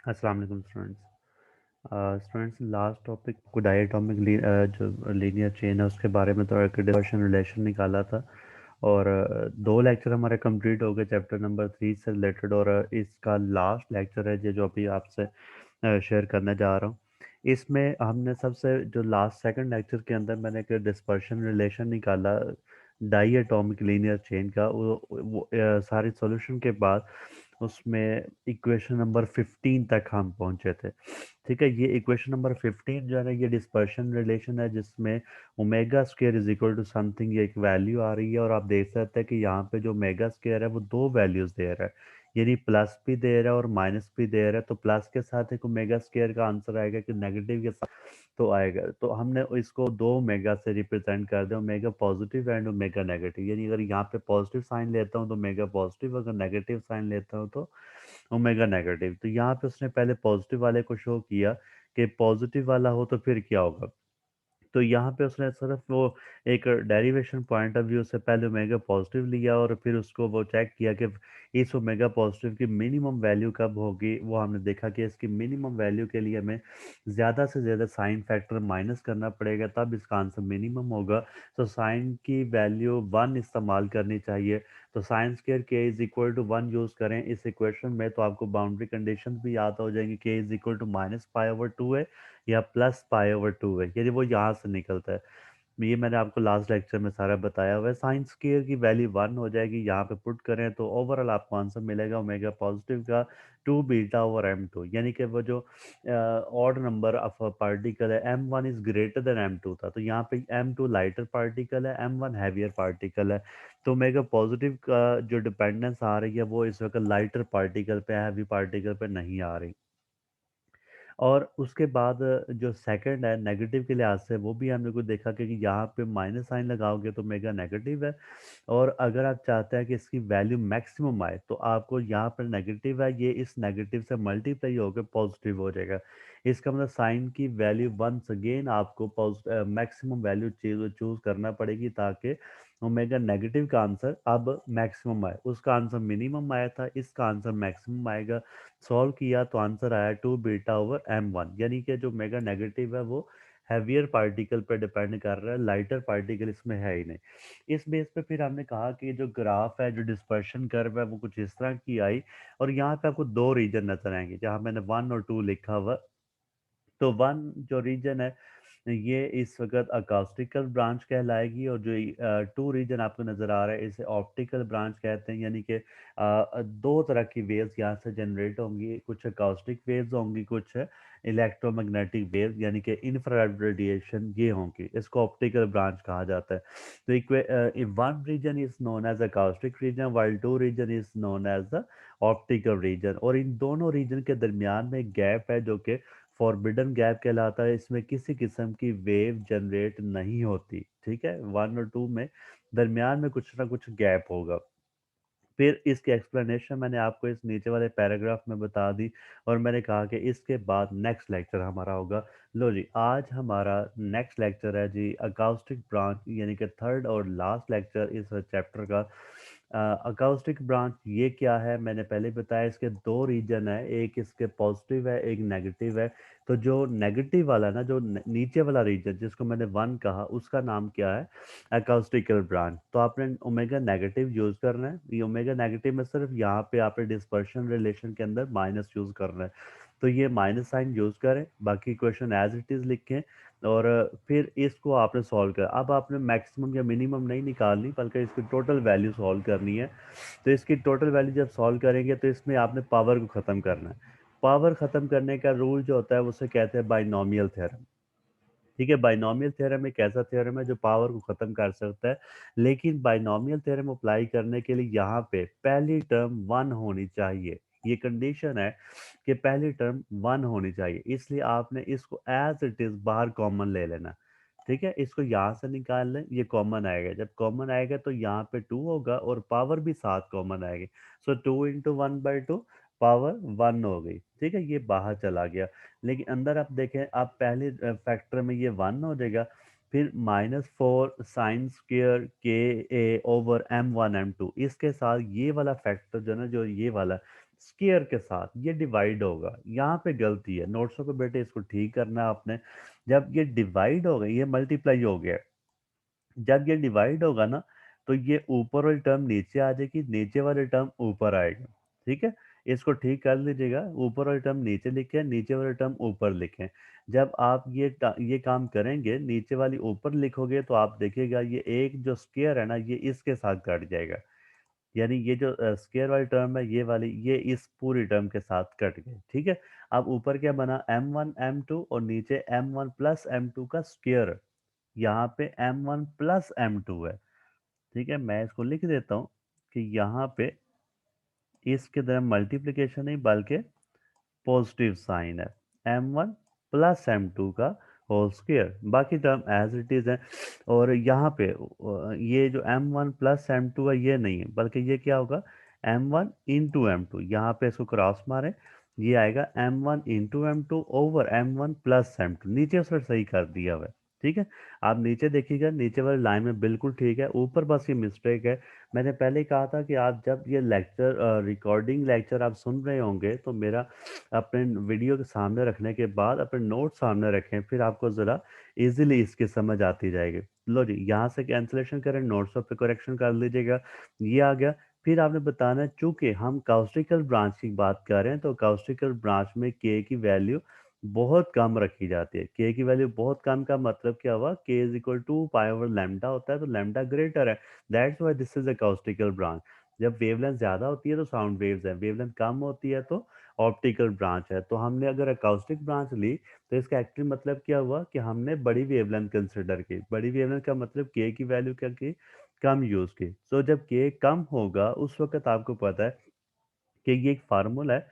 अस्सलाम वालेकुम students last topic को डायटोमिक जो लीनियर चेन है उसके बारे में थोड़ा एक डिस्कशन रिलेशन निकाला था। और दो लेक्चर हमारे कंप्लीट हो गए चैप्टर नंबर 3 से रिलेटेड। और इसका लास्ट लेक्चर है ये जो अभी आपसे शेयर करने जा रहा हूँ। इसमें हमने सबसे जो लास्ट सेकंड लेक्चर के अंदर मैंने एक डिस्पर्शन रिलेशन निकाला डाई एटॉमिक लीनियर चेन का। सारी सॉल्यूशन के बाद उसमें इक्वेशन नंबर 15 तक हम पहुंचे थे। ठीक है, ये इक्वेशन नंबर 15 जो है ना, ये डिस्पर्शन रिलेशन है जिसमें omega square is equal to something, ये एक वैल्यू आ रही है। और आप देख सकते हैं कि यहाँ पे जो ओमेगा स्क्वायर है वो दो वैल्यूज दे रहा है, यानी प्लस भी दे रहा है और माइनस भी दे रहा है। तो प्लस के साथ एक ओमेगा स्क्वायर का आंसर आएगा कि नेगेटिव के साथ तो आएगा। तो हमने इसको दो ओमेगा से रिप्रेजेंट कर दिया, omega positive and omega negative. यानी अगर यहाँ पे पॉजिटिव साइन लेता हूँ तो ओमेगा पॉजिटिव, अगर नेगेटिव साइन लेता हूँ तो ओमेगा नेगेटिव। तो यहाँ पे उसने पहले पॉजिटिव वाले को शो किया कि पॉजिटिव वाला हो तो फिर क्या होगा। तो यहाँ पे उसने सिर्फ वो एक डेरिवेशन पॉइंट ऑफ व्यू से पहले ओमेगा पॉजिटिव लिया और फिर उसको वो चेक किया कि इस ओमेगा पॉजिटिव की मिनिमम वैल्यू कब होगी। वो हमने देखा कि इसकी मिनिमम वैल्यू के लिए हमें ज़्यादा से ज़्यादा साइन फैक्टर माइनस करना पड़ेगा, तब इसका आंसर मिनिमम होगा। तो साइन की वैल्यू 1 इस्तेमाल करनी चाहिए। तो साइन स्क्वायर के इज इक्वल टू 1 यूज़ करें इस इक्वेशन में, तो आपको बाउंड्री कंडीशन भी याद हो जाएंगी। K is equal to minus pi over 2 है या प्लस पाई ओवर 2 है, यदि वो यहाँ से निकलता है। ये मैंने आपको लास्ट लेक्चर में सारा बताया हुआ है। साइन स्क्वायर की वैल्यू 1 हो जाएगी, यहाँ पे पुट करें तो ओवरऑल आपको आंसर मिलेगा ओमेगा पॉजिटिव का 2 बीटा ओवर m2। यानी कि वो जो ऑड नंबर ऑफ पार्टिकल है m1 is greater than m2 था, तो यहाँ पे m2 लाइटर पार्टिकल है, m1 हैवियर पार्टिकल है। तो ओमेगा पॉजिटिव का जो डिपेंडेंस आ रही है वो इस वक्त लाइटर पार्टिकल पे, हैवी पार्टिकल पे नहीं आ रही। और उसके बाद जो सेकंड है नेगेटिव के लिहाज से, वो भी हमने को देखा कि यहाँ पे माइनस साइन लगाओगे तो मेगा नेगेटिव है। और अगर आप चाहते हैं कि इसकी वैल्यू मैक्सिमम आए तो आपको यहाँ पर नेगेटिव है, ये इस नेगेटिव से मल्टीप्लाई होकर पॉजिटिव हो जाएगा। इसका मतलब साइन की वैल्यू वंस अगेन आपको मैक्सिमम वैल्यू चूज करना पड़ेगी, ताकि ओमेगा नेगेटिव का आंसर अब मैक्सिमम आए। उसका आंसर मिनिमम आया था, इसका आंसर मैक्सिमम आएगा। सॉल्व किया तो आंसर आया 2 बीटा ओवर m1। यानी कि जो मेगा नेगेटिव है वो हैवियर पार्टिकल पर डिपेंड कर रहा है, लाइटर पार्टिकल इसमें है ही नहीं। इस बेस पे फिर हमने कहा कि जो ग्राफ है, जो डिस्पर्शन कर्व है, वो कुछ इस तरह की आई। और यहाँ पे आपको दो रीजन नजर आएंगे जहाँ मैंने 1 और 2 लिखा हुआ। तो 1 जो रीजन है ये इस वक्त अकाउस्टिकल ब्रांच कहलाएगी, और जो 2 रीजन आपको नज़र आ रहा है इसे ऑप्टिकल ब्रांच कहते हैं। यानी कि दो तरह की वेव्स यहाँ से जनरेट होंगी, कुछ अकाउस्टिक वेव्स होंगी, कुछ इलेक्ट्रोमैग्नेटिक वेव्स यानी कि इंफ्रारेड रेडिएशन ये होंगी। इसको ऑप्टिकल ब्रांच कहा जाता है। तो one region is known as acoustic region while two region is known as the optical region. और इन दोनों रीजन के दरमियान में गैप है जो कि फॉरबिडन गैप कहलाता है। इसमें किसी किस्म की वेव जनरेट नहीं होती। ठीक है, 1 और 2 में दरमियान में कुछ ना कुछ गैप होगा। फिर इसकी एक्सप्लेनेशन मैंने आपको इस नीचे वाले पैराग्राफ में बता दी। और मैंने कहा कि इसके बाद नेक्स्ट लेक्चर हमारा होगा। लो जी, आज हमारा नेक्स्ट लेक्चर है जी अकाउस्टिक ब्रांच, यानी कि थर्ड और लास्ट लेक्चर इस चैप्टर का। अकाउस्टिक ब्रांच ये क्या है, मैंने पहले बताया इसके दो रीजन है, एक इसके पॉजिटिव है, एक नेगेटिव है। तो जो नेगेटिव वाला ना, जो नीचे वाला रीजन जिसको मैंने 1 कहा, उसका नाम क्या है, अकाउस्टिकल ब्रांच। तो आपने ओमेगा नेगेटिव यूज करना है। ये ओमेगा नेगेटिव में सिर्फ यहाँ पे आपने डिस्पर्शन रिलेशन के अंदर माइनस यूज करना है। तो ये माइनस साइन यूज करें, बाकी क्वेश्चन एज इट इज लिखें। और फिर इसको आपने सॉल्व कर, अब आपने मैक्सिमम या मिनिमम नहीं निकालनी बल्कि इसकी टोटल वैल्यू सॉल्व करनी है। तो इसकी टोटल वैल्यू जब सॉल्व करेंगे तो इसमें आपने पावर को ख़त्म करना है। पावर ख़त्म करने का रूल जो होता है उसे कहते हैं बाइनोमियल थ्योरम। ठीक है, बाइनोमियल थ्योरम एक ऐसा थ्योरम है जो पावर को खत्म कर सकता है। लेकिन बाइनोमियल थ्योरम अप्लाई करने के लिए यहाँ पे पहली टर्म 1 होनी चाहिए। ये कंडीशन है कि पहली टर्म 1 होनी चाहिए, इसलिए आपने इसको एज इट इज बाहर कॉमन ले लेना। ठीक है, इसको यहाँ से निकाल लें, ये कॉमन आएगा। जब कॉमन आएगा तो यहाँ पे 2 होगा और पावर भी साथ कॉमन आएगी। सो 2 × 1/2 पावर 1 हो गई। ठीक है, ये बाहर चला गया। लेकिन अंदर आप देखें, आप पहले फैक्टर में ये 1 हो जाएगा। फिर -4 sin² KA/m1 m2, इसके साथ ये वाला फैक्टर जो है ना, जो ये वाला स्क्वायर के साथ ये डिवाइड होगा। यहाँ पे गलती है नोट्सों को बेटे, इसको ठीक करना है आपने। जब ये डिवाइड हो गया, ये मल्टीप्लाई हो गया, जब ये डिवाइड होगा ना, तो ये ऊपर वाली टर्म नीचे आ जाएगी, नीचे वाली टर्म ऊपर आएगा। ठीक है, इसको ठीक कर लीजिएगा। ऊपर वाली टर्म नीचे लिखे, नीचे वाली टर्म ऊपर लिखें। जब आप ये काम करेंगे, नीचे वाली ऊपर लिखोगे, तो आप देखिएगा ये एक जो स्क्वायर है ना, ये इसके साथ कट जाएगा। यानी ये जो स्क्वायर वाली टर्म है, ये वाली, ये इस पूरी टर्म के साथ कट गई। ठीक है, अब ऊपर क्या बना, m1 m2, और नीचे m1 + m2 का स्क्वायर। यहाँ पे m1 + m2 है। ठीक है, मैं इसको लिख देता हूँ कि यहाँ पे इसके तरह मल्टीप्लिकेशन नहीं बल्कि पॉजिटिव साइन है, m1 + m2 का होल स्क्वायर। बाकी टर्म एज इट इज है। और यहाँ पे ये जो m1 + m2 है, ये नहीं है, बल्कि ये क्या होगा, m1 × m2। यहाँ पे इसको क्रॉस मारे, ये आएगा m1 × m2 / m1 + m2। नीचे उसने सही कर दिया हुआ है। ठीक है, आप नीचे देखिएगा, नीचे वाली लाइन में बिल्कुल ठीक है, ऊपर बस ये मिस्टेक है। मैंने पहले ही कहा था कि आप जब ये लेक्चर रिकॉर्डिंग लेक्चर आप सुन रहे होंगे, तो मेरा अपने वीडियो के सामने रखने के बाद अपने नोट सामने रखें, फिर आपको ज़रा इजीली इसकी समझ आती जाएगी। लो जी, यहाँ से कैंसिलेशन करें, नोट्स पे करेक्शन कर लीजिएगा। ये आ गया। फिर आपने बताना है, चूंकि हम काउस्टिकल ब्रांच की बात कर रहे हैं, तो काउस्टिकल ब्रांच में के की वैल्यू बहुत कम रखी जाती है। के की वैल्यू बहुत कम का मतलब क्या हुआ, k = 2 π/λ होता है, तो लैम्डा ग्रेटर है। That's why this is a acoustical branch. जब वेवलेंथ ज्यादा होती है तो साउंड वेव्स है, वेवलेंथ कम होती है तो ऑप्टिकल ब्रांच है। तो हमने अगर अकाउस्टिक ब्रांच ली, तो इसका एक्चुअली मतलब क्या हुआ कि हमने बड़ी वेवलेंथ कंसिडर की। बड़ी वेवलेंथ का मतलब के की वैल्यू क्या की, कम यूज की। सो जब के कम होगा, उस वक्त आपको पता है कि ये एक फार्मूला है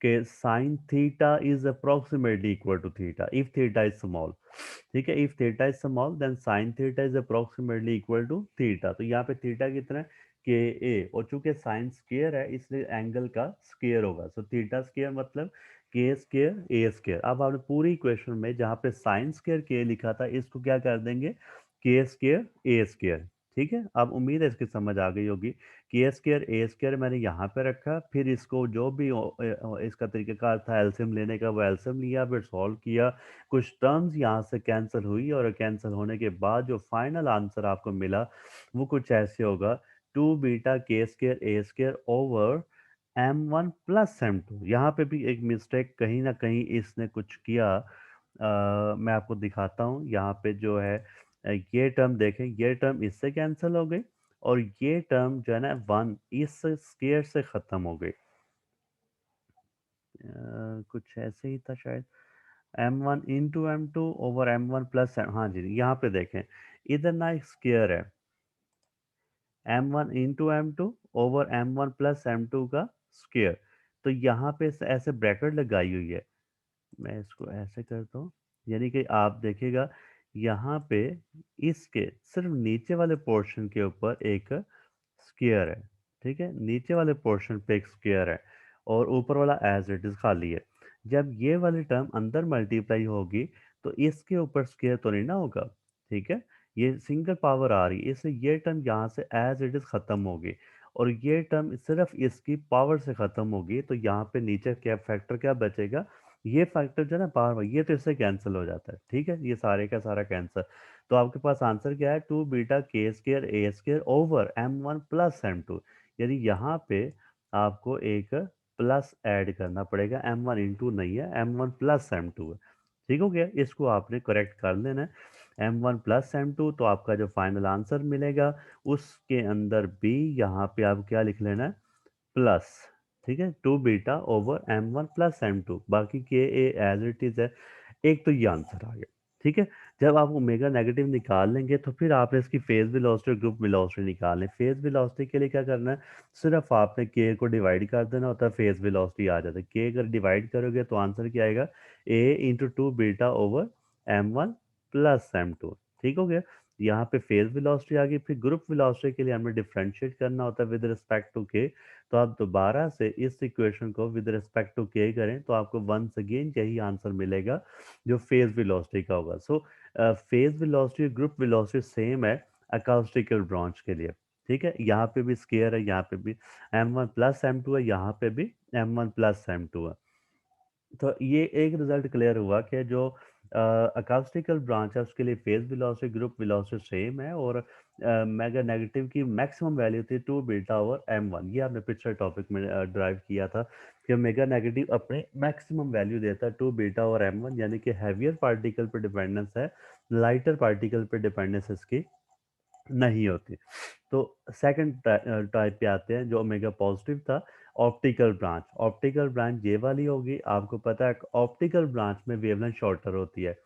कि sine theta is approximately equal to theta if theta is small. ठीक है, if theta is small then sine theta is approximately equal to theta. तो यहाँ पे थीटा कितना है, के ए, और चूंकि साइन स्क्वायर है इसलिए एंगल का स्क्वायर होगा। सो थीटा स्क्वायर मतलब k² a²। अब आपने पूरी इक्वेशन में जहाँ पे साइन स्क्वायर के लिखा था, इसको क्या कर देंगे, k² a²। ठीक है, अब उम्मीद है इसकी समझ आ गई होगी। k² a² मैंने यहाँ पे रखा, फिर इसको जो भी इसका तरीकेकार था एलसीएम लेने का, वो एलसीएम लिया, फिर सॉल्व किया। कुछ टर्म्स यहाँ से कैंसिल हुई, और कैंसिल होने के बाद जो फाइनल आंसर आपको मिला, वो कुछ ऐसे होगा, 2βk² a² / m1 + m2। यहाँ पे भी एक मिस्टेक कहीं ना कहीं इसने कुछ किया। मैं आपको दिखाता हूँ, यहाँ पे जो है ये टर्म देखें, ये टर्म इससे कैंसिल हो गई, और ये टर्म जो है ना 1 इस स्क्वायर से खत्म हो गई। कुछ ऐसे ही था शायद, m1 × m2 / m1 + हाँ जी, यहाँ पे देखें, इधर ना एक स्क्वायर है, m1 × m2 / m1 + m2 का स्क्वायर। तो यहाँ पे ऐसे ब्रैकेट लगाई हुई है। मैं इसको ऐसे करता हूँ, यानी कि आप देखिएगा यहाँ पे इसके सिर्फ नीचे वाले पोर्शन के ऊपर एक स्क्वायर है। ठीक है, नीचे वाले पोर्शन पे एक स्क्वायर है, और ऊपर वाला एज इट इज खाली है। जब ये वाली टर्म अंदर मल्टीप्लाई होगी, तो इसके ऊपर स्क्वायर तो नहीं ना होगा। ठीक है, ये सिंगल पावर आ रही है, इसलिए ये टर्म यहाँ से एज इट इज खत्म होगी, और ये टर्म सिर्फ इसकी पावर से खत्म होगी। तो यहाँ पे नीचे क्या फैक्टर क्या बचेगा, ये फैक्टर जो है ना पावर, ये तो इससे कैंसिल हो जाता है। ठीक है, ये सारे का सारा कैंसिल। तो आपके पास आंसर क्या है, 2βk² a² / m1 + m2। यानी यहाँ पे आपको एक प्लस ऐड करना पड़ेगा, m1 * नहीं है, m1 + m2 है। ठीक हो गया, इसको आपने करेक्ट कर लेना है, m1 + m2। तो आपका जो फाइनल आंसर मिलेगा, उसके अंदर भी यहाँ पे आप क्या लिख लेना है, प्लस। ठीक है, 2β/m1 + m2, बाकी के ए एज इट इज है। एक तो ये आंसर आ गया। ठीक है, जब आप ओमेगा नेगेटिव निकाल लेंगे, तो फिर आपने इसकी फेज वेलोसिटी और ग्रुप वेलोसिटी निकालनी है। फेज वेलोसिटी के लिए क्या करना है, सिर्फ आपने के को डिवाइड कर देना होता है, फेज वेलोसिटी आ जाता है। के अगर डिवाइड करोगे तो आंसर क्या आएगा, a × 2β/m1 + m2। ठीक हो गया। यहाँ पे फेज वेलोसिटी आ गई। फिर ग्रुप वेलोसिटी के लिए हमें डिफरेंशिएट करना होता है विद रिस्पेक्ट टू के। तो आप दोबारा से इस इक्वेशन को विद रिस्पेक्ट टू के करें तो आपको वंस अगेन यही आंसर मिलेगा जो फेज वेलोसिटी का होगा। So phase velocity group velocity same है अकॉस्टिकल ब्रांच के लिए। ठीक है, यहाँ पे भी स्केयर है, यहाँ पे भी m1 + m2 है, यहाँ पे भी m1 + m2 है। तो ये एक रिजल्ट क्लियर हुआ कि जो अकाउस्टिकल ब्रांच है उसके लिए phase velocity group velocity same है, और मेगा नेगेटिव की मैक्सिमम वैल्यू थी 2β/m1। ये आपने पिछले टॉपिक में ड्राइव किया था कि मेगा नेगेटिव अपने मैक्सिमम वैल्यू देता है 2β/m1, यानी कि हैवियर पार्टिकल पर डिपेंडेंस है, लाइटर पार्टिकल पर डिपेंडेंस इसकी नहीं होती। तो सेकंड टाइप पे आते हैं जो ओमेगा पॉजिटिव था, ऑप्टिकल ब्रांच। ऑप्टिकल ब्रांच ये वाली होगी, आपको पता है ऑप्टिकल ब्रांच में वेवलेंथ शॉर्टर होती है।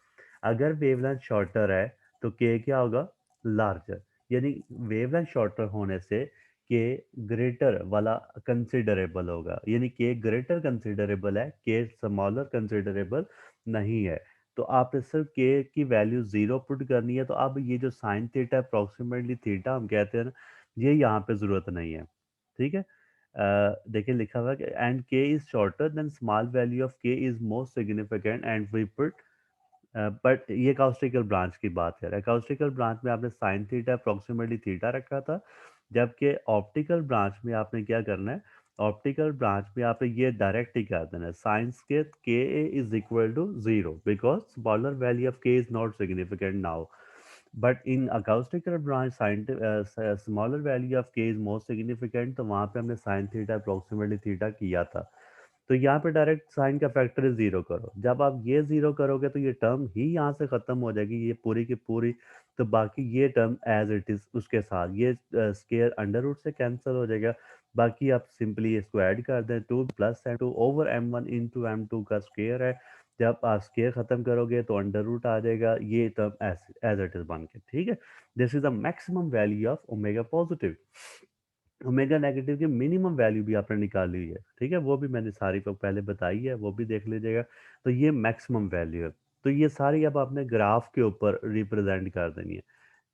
अगर वेवलेंथ शॉर्टर है तो के क्या होगा, लार्जर। यानी वेवलेंथ शॉर्टर होने से के ग्रेटर वाला कंसिडरेबल होगा, यानी के ग्रेटर कंसिडरेबल है, के स्मॉलर कंसिडरेबल नहीं है। तो आपने सिर्फ के की वैल्यू जीरो पुट करनी है। तो अब ये जो साइन थीटा अप्रोक्सीमेटली थीटा हम कहते हैं ना, ये यहाँ पे जरूरत नहीं है। ठीक है, देखिए लिखा हुआ है कि and K is shorter than small value of K is most significant and we put. But ये काउस्टिकल ब्रांच की बात है। काउस्टिकल ब्रांच में आपने साइन थीटा अप्रोक्सीमेटली थीटा रखा था, जबकि ऑप्टिकल ब्रांच में आपने क्या करना है, ऑप्टिकल ब्रांच में आपने ये डायरेक्ट ही कर देना है science K is equal to zero because smaller value of K is not significant now. But in acoustical branch smaller value of K is most significant, तो वहां पे हमने साइन थीटा अप्रोक्सीमेटली थीटा किया था। तो यहाँ पे डायरेक्ट साइन का फैक्टर जीरो करो। जब आप ये जीरो करोगे तो ये टर्म ही यहाँ से खत्म हो जाएगी, ये पूरी की पूरी। तो बाकी ये टर्म एज इट इज उसके साथ ये स्केयर अंडर रूट से कैंसिल हो जाएगा। बाकी आप सिंपली इसको ऐड कर दें, 2 + m2/m1 × m2 का स्केयर है। जब आप स्केयर खत्म करोगे तो अंडर रूट आ जाएगा, ये टर्म एज इट इज बन के। ठीक है, this is the maximum value of omega positive. Omega negative की मिनिमम वैल्यू भी आपने निकाली हुई है। ठीक है, वो भी मैंने सारी को पहले बताई है, वो भी देख लीजिएगा। तो ये मैक्सिमम वैल्यू है। तो ये सारी अब आपने ग्राफ के ऊपर रिप्रेजेंट कर देनी है।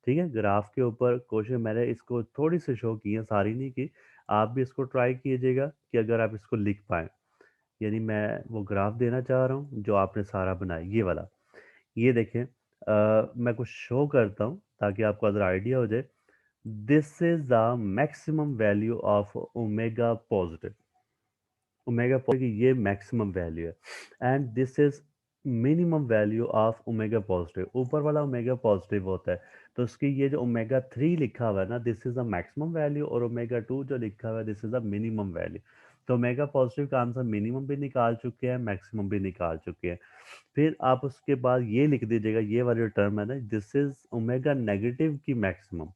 ठीक है, ग्राफ के ऊपर कोशिश मैंने इसको थोड़ी सी शो की है, सारी नहीं की। आप भी इसको ट्राई कीजिएगा कि अगर आप इसको लिख पाए। यानी मैं वो ग्राफ देना चाह रहा हूँ जो आपने सारा बनाया, ये वाला। ये देखें, मैं कुछ शो करता हूँ ताकि आपको अदर आइडिया हो जाए। This is the maximum value of omega positive. Omega positive की ये मैक्सिमम वैल्यू है, and this is minimum value of omega positive. ऊपर वाला ओमेगा पॉजिटिव होता है, तो उसकी ये जो ओमेगा 3 लिखा हुआ है ना, this is the maximum value, और ओमेगा 2 जो लिखा हुआ है this is the minimum value. तो ओमेगा पॉजिटिव का आंसर मिनिमम भी निकाल चुके हैं, मैक्सिमम भी निकाल चुके हैं। फिर आप उसके बाद ये लिख दीजिएगा, ये वाली जो टर्म है ना, दिस इज ओमेगा नेगेटिव की मैक्सिमम,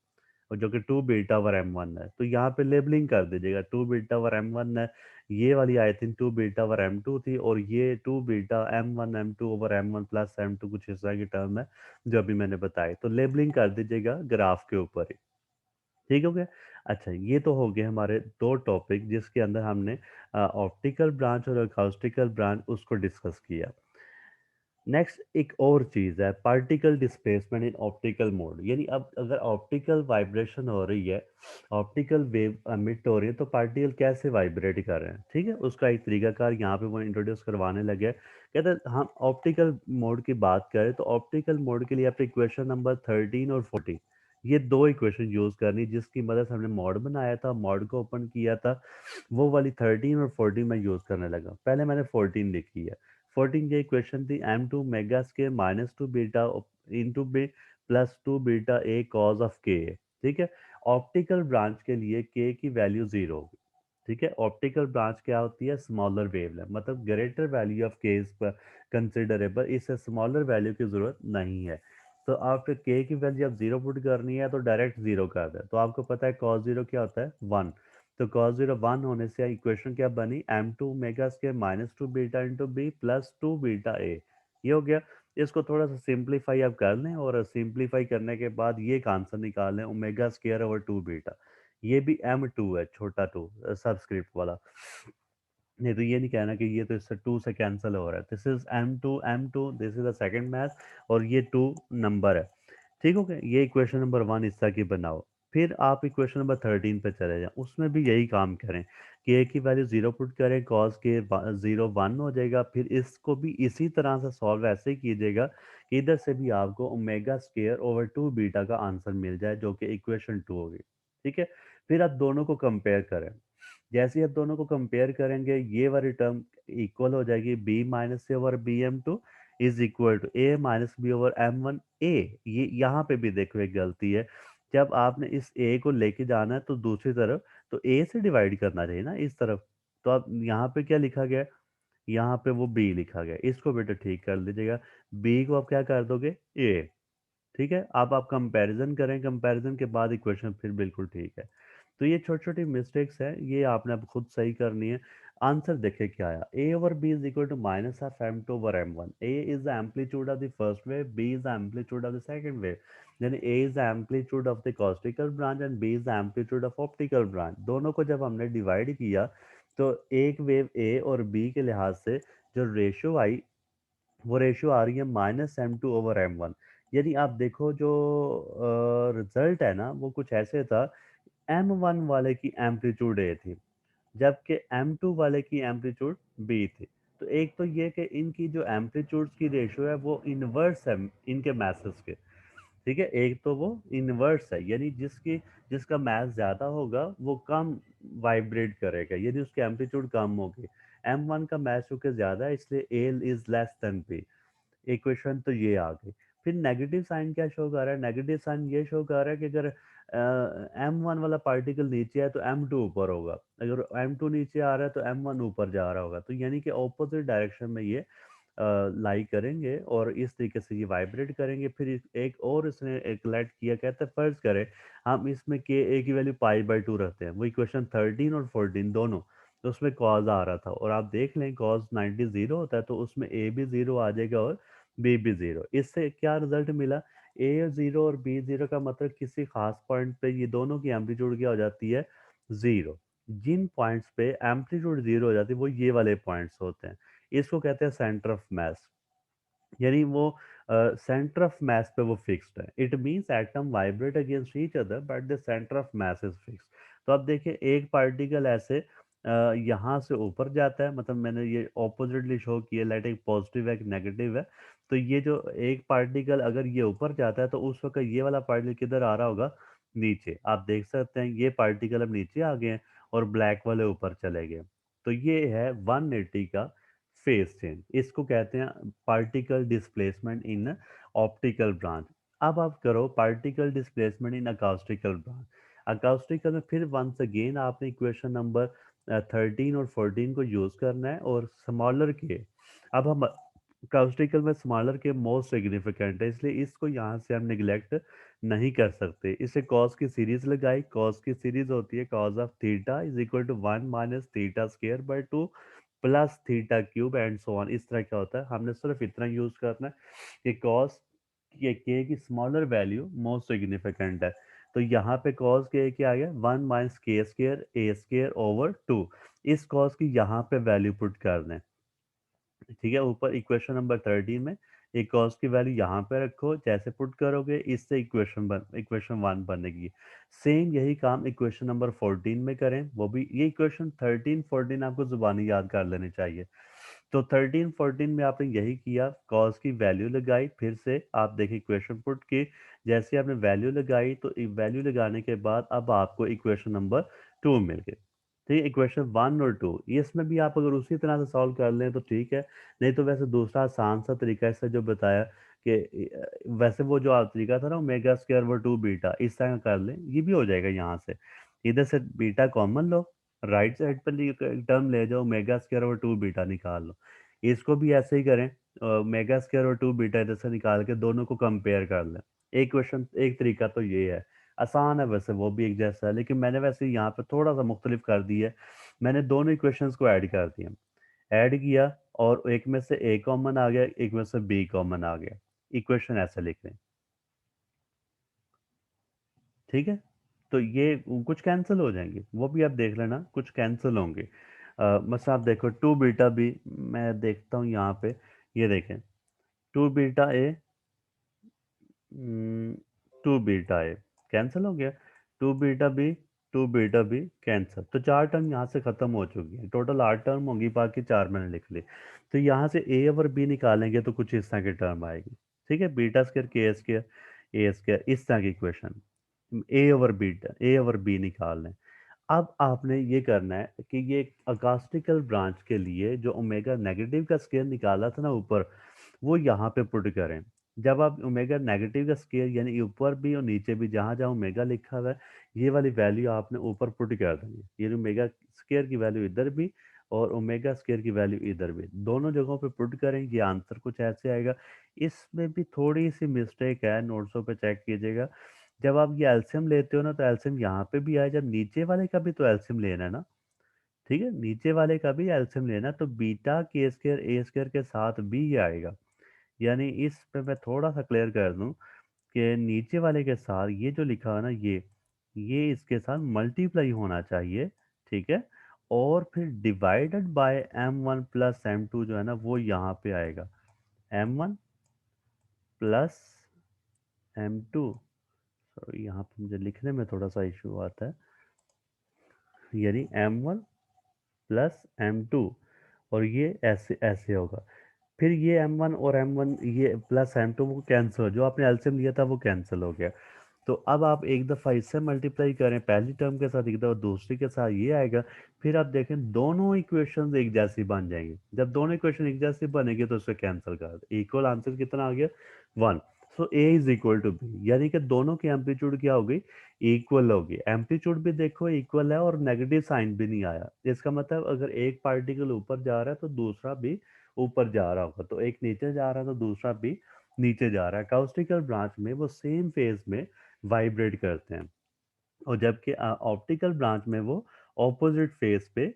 और जो कि 2β/m1 है। तो यहाँ पे लेबलिंग कर दीजिएगा, 2β/m1 है। ये वाली आई थिंक 2β/m2 थी, और ये 2β m1m2/m1 + m2 कुछ इस तरह की टर्म है जो अभी मैंने बताई। तो लेबलिंग कर दीजिएगा ग्राफ के ऊपर ही। ठीक हो गया। अच्छा, ये तो हो गए हमारे दो टॉपिक जिसके अंदर हमने ऑप्टिकल ब्रांच और अकाउस्टिकल ब्रांच उसको डिस्कस किया। नेक्स्ट एक और चीज़ है, particle displacement in optical mode. यानी अब अगर ऑप्टिकल वाइब्रेशन हो रही है, ऑप्टिकल वेव एमिट हो रही है, तो पार्टिकल कैसे वाइब्रेट कर रहे हैं। ठीक है, उसका एक तरीकाकार यहाँ पे वो इंट्रोड्यूस करवाने लगे हैं। कहते हैं हम ऑप्टिकल मोड की बात करें तो ऑप्टिकल मोड के लिए आपने इक्वेशन नंबर 13 और 14, ये दो इक्वेशन यूज करनी, जिसकी मदद से हमने मॉड बनाया था, मॉड को ओपन किया था। वो वाली 13 और 14 मैं यूज करने लगा। पहले मैंने 14 लिखी है। 14 की इक्वेशन थी m2 omega square -2 beta into B +2 beta a cos of के। ठीक है, ऑप्टिकल ब्रांच के लिए के की वैल्यू जीरो होगी। ठीक है, ऑप्टिकल ब्रांच क्या होती है, स्मॉलर वेवलेंथ, मतलब greater value of K is considerable, इससे स्मॉलर वैल्यू की जरूरत नहीं है। तो आपको के की वैल्यू अब जीरो पुट करनी है तो डायरेक्ट जीरो कर दे। तो आपको पता है कॉस जीरो क्या होता है, 1। तो कॉस जीरो 1 होने से इक्वेशन क्या बनी, m2 omega square -2 beta into B +2 beta a। ये हो गया। इसको थोड़ा सा सिंप्लीफाई आप कर लें, और सिंप्लीफाई करने के बाद ये एक आंसर निकाल लें, ओमेगा स्केयर ओवर 2 बीटा। ये भी m2 है, छोटा 2 सबस्क्रिप्ट वाला। नहीं तो ये नहीं कहना कि ये तो इससे 2 से कैंसिल हो रहा है। This is m2 m2, this is the second math, और ये 2 नंबर है। ठीक हो गया, ये इक्वेशन नंबर 1 इस तरह की बनाओ। फिर आप इक्वेशन नंबर 13 पे चले जाएं, उसमें भी यही काम करें कि ए की वैल्यू 0 पुट करें, कॉस के 0 1 हो जाएगा। फिर इसको भी इसी तरह से सॉल्व ऐसे ही कीजिएगा कि इधर से भी आपको ओमेगा स्क्वायर ओवर 2 बीटा का आंसर मिल जाए, जो कि इक्वेशन 2 होगी। ठीक है, फिर आप दोनों को कंपेयर करें। जैसे ही आप दोनों को कंपेयर करेंगे, ये वाली टर्म इक्वल हो जाएगी B minus A over B M two is equal to A minus B over M one A. ये यहाँ पे भी देखो एक गलती है, जब आपने इस ए को लेके जाना है तो दूसरी तरफ, तो ए से डिवाइड करना चाहिए ना इस तरफ। तो अब यहाँ पे क्या लिखा गया है? यहाँ पे वो बी लिखा गया है। इसको बेटा ठीक कर लीजिएगा, बी को आप क्या कर दोगे, ए। ठीक है, अब आप कंपैरिजन करें, कंपैरिजन के बाद इक्वेशन फिर बिल्कुल ठीक है। तो ये छोटी छोटी मिस्टेक्स है, ये आपने अब खुद सही करनी है। आंसर देखे क्या आया, A over B is equal to minus of M two over M one. A is the amplitude of the first wave, B is the amplitude of the second wave, यानी A is the amplitude of the acoustical branch and B is the amplitude of optical branch. दोनों को जब हमने divide किया तो एक wave ए और B के लिहाज से जो रेशियो आई, वो रेशियो आ रही है -m2/m1। यानी आप देखो जो रिजल्ट है ना, वो कुछ ऐसे था, m1 वाले की एम्पलीट्यूड ए थी, जबकि m2 वाले की एम्पलीट्यूड बी थी। तो एक तो ये कि इनकी जो एम्पलीट्यूड्स की रेशियो है वो इनवर्स है इनके मैसेज के। ठीक है, एक तो वो इनवर्स है, यानी जिसका मैथ ज्यादा होगा वो कम वाइब्रेट करेगा, यानी उसकी एम्पलीट्यूड कम होगी। m1 का मैथ चूंकि ज्यादा है, इसलिए a is less than b। Equation तो ये आ गई। फिर नेगेटिव साइन क्या शो कर रहा है, नेगेटिव साइन ये शो कर रहा है कि अगर m1 वाला पार्टिकल नीचे है तो m2 ऊपर होगा, अगर m2 नीचे आ रहा है तो m1 ऊपर जा रहा होगा। तो यानी कि ऑपोजिट डायरेक्शन में ये लाई करेंगे और इस तरीके से ये वाइब्रेट करेंगे। फिर एक और इसने एक लेट किया, कहते हैं फर्ज करें हम इसमें के ए की वैल्यू पाई/2 रखते हैं, वो इक्वेशन 13 और 14 दोनों, तो उसमें कॉज आ रहा था, और आप देख लें कॉज 90 जीरो होता है तो उसमें ए भी जीरो आ जाएगा और बी भी जीरो। इससे क्या रिजल्ट मिला, ए जीरो और बी जीरो का मतलब किसी खास पॉइंट पे ये दोनों की एम्पलीट्यूड क्या हो जाती है, जीरो। जिन पॉइंट्स पे एम्पलीट्यूड जीरो हो जाती है वो ये वाले पॉइंट्स होते हैं, इसको कहते हैं सेंटर ऑफ मास। यानी वो सेंटर ऑफ मास पे वो फिक्स्ड है। It means atom vibrate against each other but the centre of mass is fixed. तो अब देखिए एक पार्टिकल ऐसे यहाँ से ऊपर जाता है, मतलब मैंने ये ऑपोजिटली शो किया, लाइट एक पॉजिटिव है एक नेगेटिव है। तो ये जो एक पार्टिकल अगर ये ऊपर जाता है तो उस वक्त ये वाला पार्टिकल किधर आ रहा होगा, नीचे। आप देख सकते हैं ये पार्टिकल अब नीचे आ गए हैं और ब्लैक वाले ऊपर चले गए। तो ये है 180 का फेज चेंज, इसको कहते हैं particle displacement in optical branch. अब आप करो पार्टिकल डिस्प्लेसमेंट इन अकाउस्टिकल ब्रांच। अकाउस्टिकल में फिर वंस अगेन आपने इक्वेशन नंबर 13 और 14 को यूज करना है और स्मॉलर के। अब हम अकाउस्टिकल में स्मॉलर के मोस्ट सिग्निफिकेंट है, इसलिए इसको यहाँ से हम निगलेक्ट नहीं कर सकते। इसे कॉस की सीरीज लगाई, कॉस की सीरीज होती है cos of theta is equal to 1 minus theta square by 2 plus theta cube and so on. इस तरह क्या होता है, हमने सिर्फ इतना यूज करना है कि कॉस के की स्मॉलर वैल्यू मोस्ट सिग्निफिकेंट है। तो यहाँ पे कॉस के क्या आ गया, 1 माइनस के स्क्वायर ए स्क्वायर ओवर 2। इस कॉस की यहाँ पे वैल्यू पुट कर दें। ठीक है, ऊपर इक्वेशन नंबर 13 में एक कॉस की वैल्यू यहाँ पे रखो, जैसे पुट करोगे इससे इक्वेशन 1 बनेगी। सेम यही काम इक्वेशन नंबर 14 में करें, वो भी ये इक्वेशन 13 14 आपको जुबानी याद कर लेनी चाहिए। तो 13 14 में आपने यही किया, कॉस की वैल्यू लगाई, फिर से आप देखिए इक्वेशन पुट की। जैसे आपने वैल्यू लगाई तो वैल्यू लगाने के बाद अब आपको इक्वेशन नंबर 2 मिल गई। ठीक है, इक्वेशन 1 और 2 इसमें भी आप अगर उसी तरह से सॉल्व कर लें तो ठीक है, नहीं तो वैसे दूसरा आसान सा तरीका इससे जो बताया कि वैसे वो जो तरीका था ना ओमेगा स्क्वायर ओवर 2 बीटा, इस तरह का कर लें, ये भी हो जाएगा। यहाँ से इधर से बीटा कॉमन लो, राइट साइड पर टर्म ले जाओ, ओमेगा स्क्वायर ओवर 2 बीटा निकाल लो। इसको भी ऐसे ही करें, ओमेगा स्क्वायर ओवर 2 बीटा इधर से निकाल के दोनों को कंपेयर कर लें। एक क्वेश्चन एक तरीका तो ये है, आसान है वैसे, वो भी एक जैसा है, लेकिन मैंने वैसे यहाँ पे थोड़ा सा मुख्तलिफ कर दिया है। मैंने दोनों इक्वेशंस को ऐड कर दिया, ऐड किया और एक में से ए कॉमन आ गया, एक में से बी कॉमन आ गया। इक्वेशन ऐसे लिख लें। ठीक है, तो ये कुछ कैंसिल हो जाएंगे, वो भी आप देख लेना, कुछ कैंसिल होंगे। बस आप देखो 2 बीटा बी, मैं देखता हूँ यहाँ पे, ये देखें 2 beta A two beta A cancel हो गया, two beta B, two beta B cancel, तो चार टर्म यहाँ से खत्म हो चुकी है, टोटल आठ टर्म होगी, बाकी चार मैंने लिख ली। तो यहाँ से ए और बी निकालेंगे तो कुछ इस तरह की टर्म आएगी। ठीक है, बीटा स्क्वायर के स्क्वायर ए स्क्वायर, इस तरह की इक्वेशन, ए ओवर बीटा, ए ओवर बी निकाल लें। अब आपने ये करना है कि ये अकास्टिकल ब्रांच के लिए जो ओमेगा नेगेटिव का स्केयर निकाला था ना ऊपर, वो यहाँ पे पुट करें। जब आप ओमेगा नेगेटिव का स्केयर यानी ऊपर भी और नीचे भी जहाँ जहाँ ओमेगा लिखा हुआ है, ये वाली वैल्यू आपने ऊपर पुट कर देनी है। ये ओमेगा स्केयर की वैल्यू इधर भी और ओमेगा स्केयर की वैल्यू इधर भी, दोनों जगहों पे पुट करें, ये आंसर कुछ ऐसे आएगा। इसमें भी थोड़ी सी मिस्टेक है, नोट्सों पे चेक कीजिएगा। जब आप ये एल्सियम लेते हो ना, तो एल्सियम यहाँ पे भी आए, जब नीचे वाले का भी तो एल्सियम लेना है ना। ठीक है, नीचे वाले का भी एल्सियम लेना, तो बीटा के स्क्वायर ए स्क्वायर के साथ भी ये आएगा। यानी इस पे मैं थोड़ा सा क्लियर कर दूं कि नीचे वाले के साथ ये जो लिखा है ना, ये इसके साथ मल्टीप्लाई होना चाहिए। ठीक है, और फिर divided by m1 plus m2 जो है ना, वो यहाँ पे आएगा, m1 प्लस m2। सॉरी, यहाँ पे मुझे लिखने में थोड़ा सा इशू आता है, यानी m1 प्लस m2, और ये ऐसे ऐसे होगा। फिर ये m1 और m1 ये प्लस m2 वो कैंसिल हो, जो आपने एलसीएम लिया था वो कैंसिल हो गया। तो अब आप एक दफ़ा इससे मल्टीप्लाई करें पहली टर्म के साथ, एक दफ़ा दूसरी के साथ, ये आएगा। फिर आप देखें दोनों इक्वेशंस एक जैसी बन जाएंगी। जब दोनों इक्वेशन एक जैसी बनेगी तो उसे कैंसिल कर दे, इक्वल आंसर कितना आ गया, one. So A is equal to B, यानी कि दोनों की एम्पलीट्यूड क्या होगी, इक्वल होगी। एम्पलीट्यूड भी देखो इक्वल है और नेगेटिव साइन भी नहीं आया, इसका मतलब अगर एक पार्टिकल ऊपर जा रहा है तो दूसरा भी ऊपर जा रहा होगा, तो एक नीचे जा रहा है तो दूसरा भी नीचे जा रहा है। काउस्टिकल ब्रांच में वो सेम फेज में वाइब्रेट करते हैं, और जबकि ऑप्टिकल ब्रांच में वो ऑपोजिट फेस पे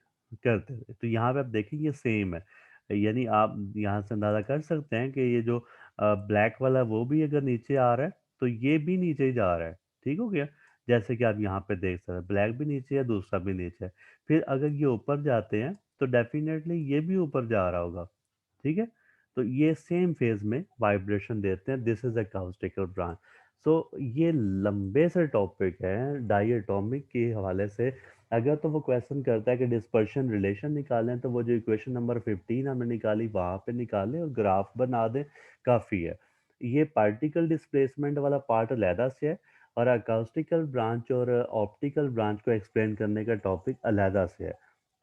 करते थे। तो यहाँ पे आप देखेंगे ये सेम है, यानी आप यहाँ से अंदाजा कर सकते हैं कि ये जो ब्लैक वाला वो भी अगर नीचे आ रहा है तो ये भी नीचे ही जा रहा है। ठीक हो गया, जैसे कि आप यहाँ पे देख सकते हैं ब्लैक भी नीचे है, दूसरा भी नीचे है। फिर अगर ये ऊपर जाते हैं तो डेफिनेटली ये भी ऊपर जा रहा होगा। ठीक है, तो ये सेम फेज में वाइब्रेशन देते हैं, दिस इज अ अकाउस्टिकल ब्रांच। सो ये लंबे से टॉपिक है डायटोमिक के हवाले से। अगर तो वो क्वेश्चन करता है कि डिस्पर्शन रिलेशन निकालें, तो वो जो इक्वेशन नंबर 15 हमने निकाली वहाँ पे निकालें और ग्राफ बना दें, काफ़ी है। ये पार्टिकल डिस्प्लेसमेंट वाला पार्ट अलहदा से है, और अकाउस्टिकल ब्रांच और ऑप्टिकल ब्रांच को एक्सप्लेन करने का टॉपिक अलहदा से है।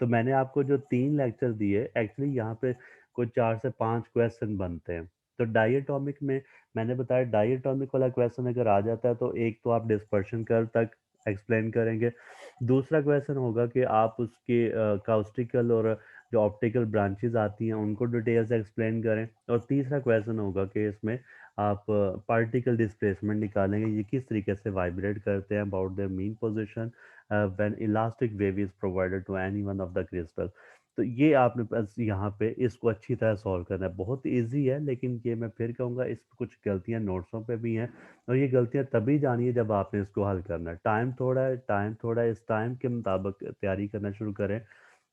तो मैंने आपको जो तीन लेक्चर दिए, एक्चुअली यहाँ पे कुछ चार से पांच क्वेश्चन बनते हैं। तो डायटोमिक में मैंने बताया, डायटोमिक वाला क्वेश्चन अगर आ जाता है तो एक तो आप डिस्पर्शन कर्व तक एक्सप्लेन करेंगे, दूसरा क्वेश्चन होगा कि आप उसके काउस्टिकल और जो ऑप्टिकल ब्रांचेस आती हैं उनको डिटेल से एक्सप्लेन करें, और तीसरा क्वेश्चन होगा कि इसमें आप पार्टिकल डिस्प्लेसमेंट निकालेंगे, ये किस तरीके से वाइब्रेट करते हैं, about the mean position when elastic wave is provided to any one of the crystal. तो ये आपने बस यहाँ पे इसको अच्छी तरह सॉल्व करना है, बहुत इजी है, लेकिन ये मैं फिर कहूँगा इस कुछ गलतियाँ नोट्सों पे भी हैं, और ये गलतियाँ तभी जानिए जब आपने इसको हल करना है। टाइम थोड़ा है, टाइम थोड़ा है, इस टाइम के मुताबिक तैयारी करना शुरू करें।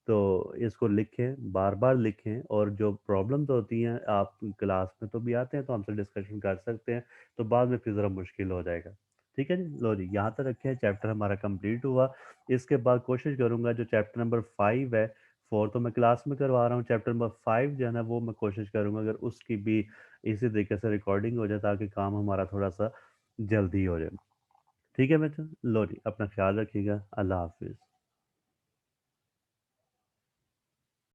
तो इसको लिखें, बार बार लिखें, और जो प्रॉब्लम्स होती हैं आप क्लास में तो भी आते हैं तो हमसे डिस्कशन कर सकते हैं, तो बाद में फिर ज़रा मुश्किल हो जाएगा। ठीक है जी, लो जी, यहाँ तक रखें, चैप्टर हमारा कंप्लीट हुआ। इसके बाद कोशिश करूँगा जो चैप्टर नंबर 5 है, 4 तो मैं क्लास में करवा रहा हूँ, चैप्टर नंबर 5 जो है ना वो मैं कोशिश करूँगा अगर उसकी भी इसी तरीके से रिकॉर्डिंग हो जाए, ताकि काम हमारा थोड़ा सा जल्दी हो जाए। ठीक है बच्चों, लो जी, अपना ख्याल रखिएगा, अल्लाह हाफिज़।